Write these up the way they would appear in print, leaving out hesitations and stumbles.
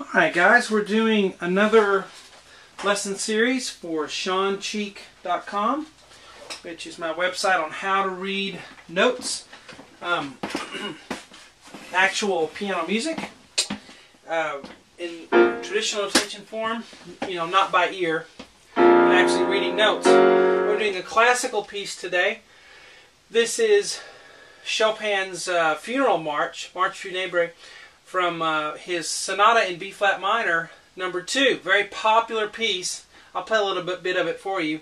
Alright guys, we're doing another lesson series for SeanCheek.com, which is my website on how to read notes, actual piano music, in traditional notation form, not by ear, but actually reading notes. We're doing a classical piece today. This is Chopin's funeral march, March Funèbre, from his Sonata in B-flat minor, number 2. Very popular piece. I'll play a little bit of it for you.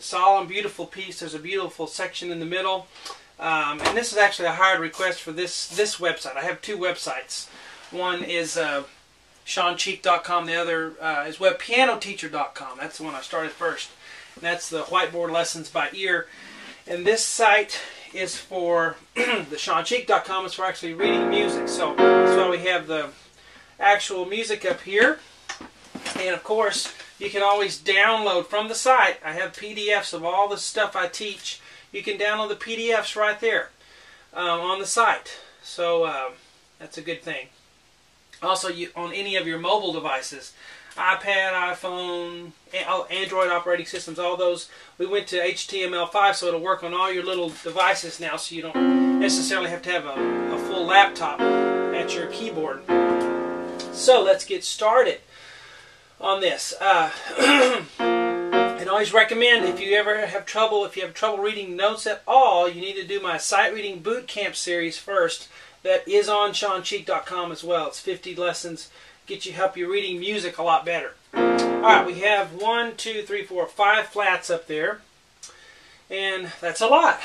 Solemn, beautiful piece. There's a beautiful section in the middle, and this is actually a hired request for this website. I have two websites. One is SeanCheek.com. The other is WebPianoTeacher.com. That's the one I started first. And that's the whiteboard lessons by ear. And this site is for the SeanCheek.com. is for actually reading music. So that's why we have the actual music up here. And of course, you can always download from the site. I have PDFs of all the stuff I teach. You can download the PDFs right there on the site. So that's a good thing. Also, on any of your mobile devices, iPad, iPhone, Android operating systems, all those. We went to HTML5, so it'll work on all your little devices now, so you don't necessarily have to have a full laptop at your keyboard. So let's get started on this. I'd always recommend, if you have trouble reading notes at all, you need to do my Sight Reading Boot Camp series first. That is on SeanCheek.com as well. It's 50 lessons, help you reading music a lot better. Alright, we have 1, 2, 3, 4, 5 flats up there. And that's a lot.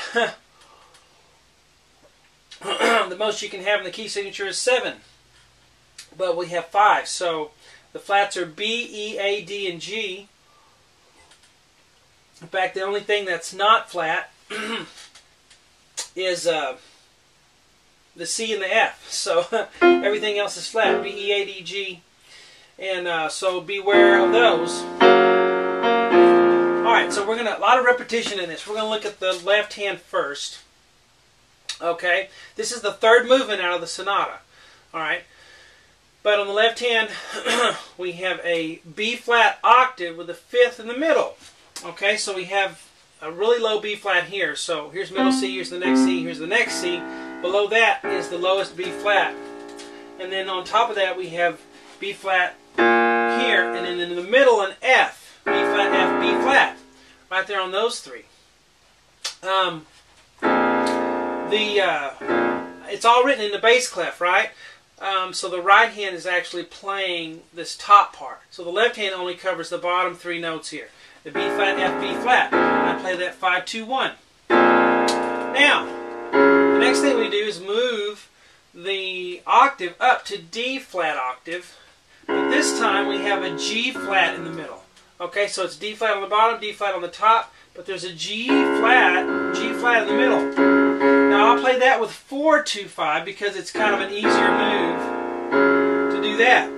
The most you can have in the key signature is 7. But we have 5, so the flats are B, E, A, D, and G. In fact, the only thing that's not flat is the C and the F. So everything else is flat. B, E, A, D, G. And so beware of those. Alright, so we're going to, a lot of repetition in this. We're going to look at the left hand first. Okay, this is the third movement out of the sonata. Alright. But on the left hand, we have a B-flat octave with a 5th in the middle. Okay, so we have a really low B-flat here. So here's middle C, here's the next C, here's the next C. Below that is the lowest B-flat. And then on top of that, we have B-flat here. And then in the middle, an F. B-flat, F, B-flat. Right there on those three. It's all written in the bass clef, right? So the right hand is actually playing this top part. So the left hand only covers the bottom 3 notes here. The B flat, F, B flat. And I play that 5, 2, 1. Now, the next thing we do is move the octave up to D flat octave. But this time we have a G flat in the middle. Okay, so it's D flat on the bottom, D flat on the top, but there's a G flat in the middle. Now I'll play that with 4, 2, 5 because it's kind of an easier move to do that.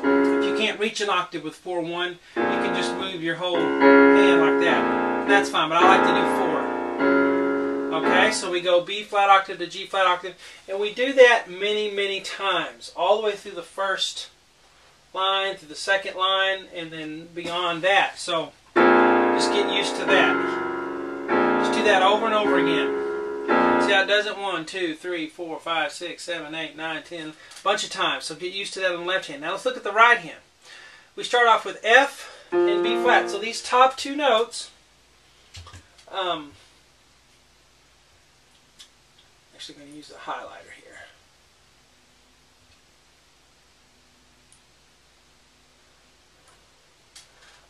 If you can't reach an octave with 4, 1, you can just move your whole hand like that. That's fine, but I like to do 4. Okay, so we go B flat octave to G flat octave, and we do that many, many times, all the way through the first line, through the second line, and then beyond that. So just get used to that. Just do that over and over again. See how it does it? 1, 2, 3, 4, 5, 6, 7, 8, 9, 10. A bunch of times. So get used to that on the left hand. Now let's look at the right hand. We start off with F and B flat. So these top 2 notes, actually going to use the highlighter here.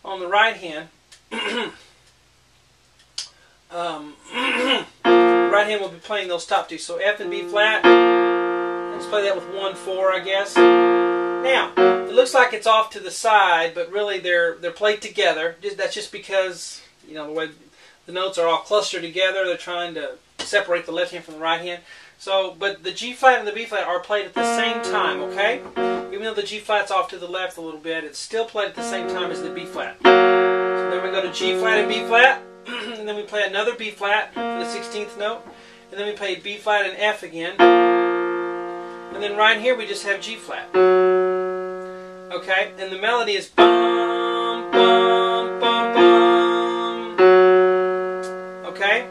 On the right hand, right hand will be playing those top 2. So F and B flat. Let's play that with 1, 4, I guess. Now, it looks like it's off to the side, but really they're played together. That's just because, the way the notes are all clustered together. They're trying to separate the left hand from the right hand. So, but the G flat and the B flat are played at the same time, okay? Even though the G flat's off to the left a little bit, it's still played at the same time as the B flat. So then we go to G flat and B flat, and then we play another B flat for the 16th note, and then we play B flat and F again, and then right here we just have G flat. Okay, and the melody is bum, bum, bum, bum. Okay,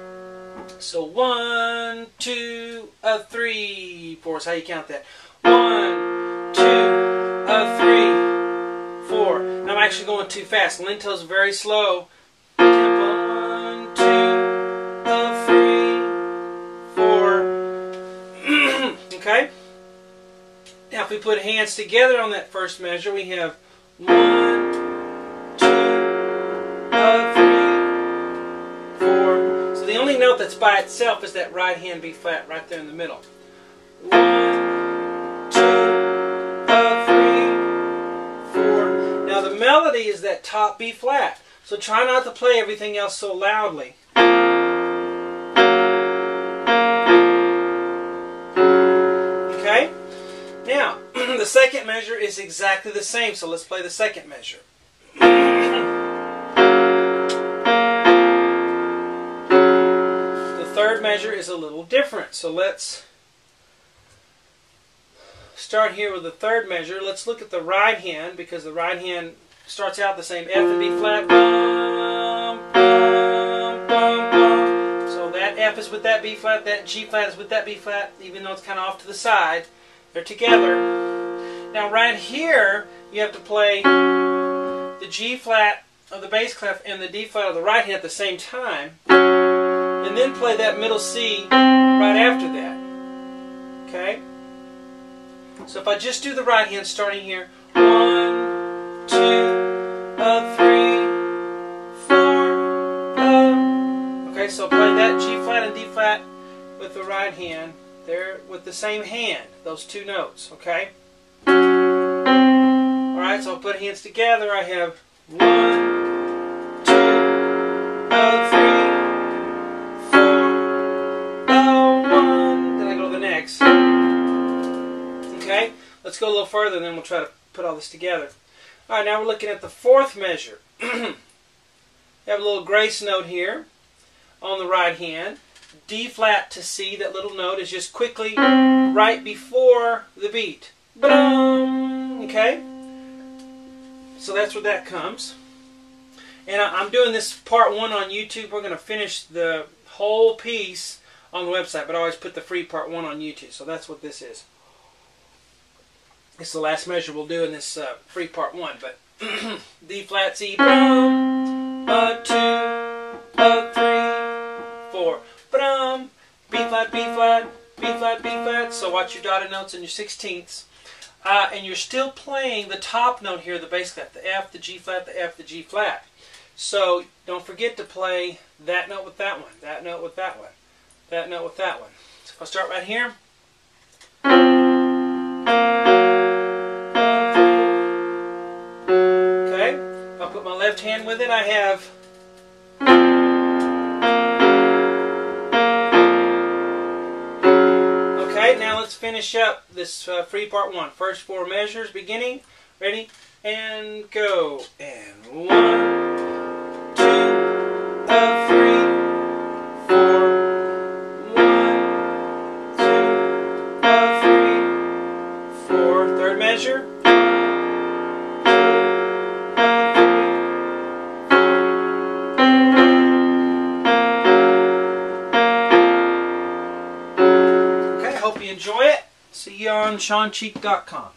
so 1, 2, 3, 4 is how you count that. 1, 2, 3, 4. And I'm actually going too fast. Lento's very slow. Tempo 1, 2, 3, 4. Okay. Now if we put hands together on that first measure, we have 1, 2, 3, 4. So the only note that's by itself is that right hand B flat right there in the middle. 1, 2, 3, 4. Now the melody is that top B flat. So try not to play everything else so loudly. Okay? Now, the second measure is exactly the same, so let's play the second measure. The third measure is a little different, so let's start here with the third measure. Let's look at the right hand, because the right hand starts out the same F and B flat. Bum, bum, bum, bum. So that F is with that B flat, that G flat is with that B flat, even though it's kind of off to the side. They're together. Now right here, you have to play the G flat of the bass clef and the D flat of the right hand at the same time, and then play that middle C right after that. Okay? So if I just do the right hand starting here, 1, 2, 3, 4. Okay, so play that G flat and D flat with the right hand. They're with the same hand, those two notes, okay? Alright, so I'll put hands together. I have 1, 2, 3, 4, 1. Then I go to the next. Okay, let's go a little further and then we'll try to put all this together. Alright, now we're looking at the fourth measure. You have a little grace note here on the right hand. D flat to C, that little note is just quickly right before the beat. Okay? So that's where that comes. And I'm doing this part 1 on YouTube. We're going to finish the whole piece on the website, but I always put the free part 1 on YouTube. So that's what this is. It's the last measure we'll do in this free part 1. But D flat C, 1, 2, 3, 4. B flat, B flat, B flat, B flat. So watch your dotted notes and your 16ths. And you're still playing the top note here, the bass clef, the F, the G flat, the F, the G flat. So don't forget to play that note with that one, that note with that one, that note with that one. So if I start right here. Okay, if I put my left hand with it, I have. Now let's finish up this free part 1. First 4 measures, beginning, ready, and go. And 1, 2, 3, 4. 1, 2, 3, 4. Third measure. Hope you enjoy it. See you on SeanCheek.com.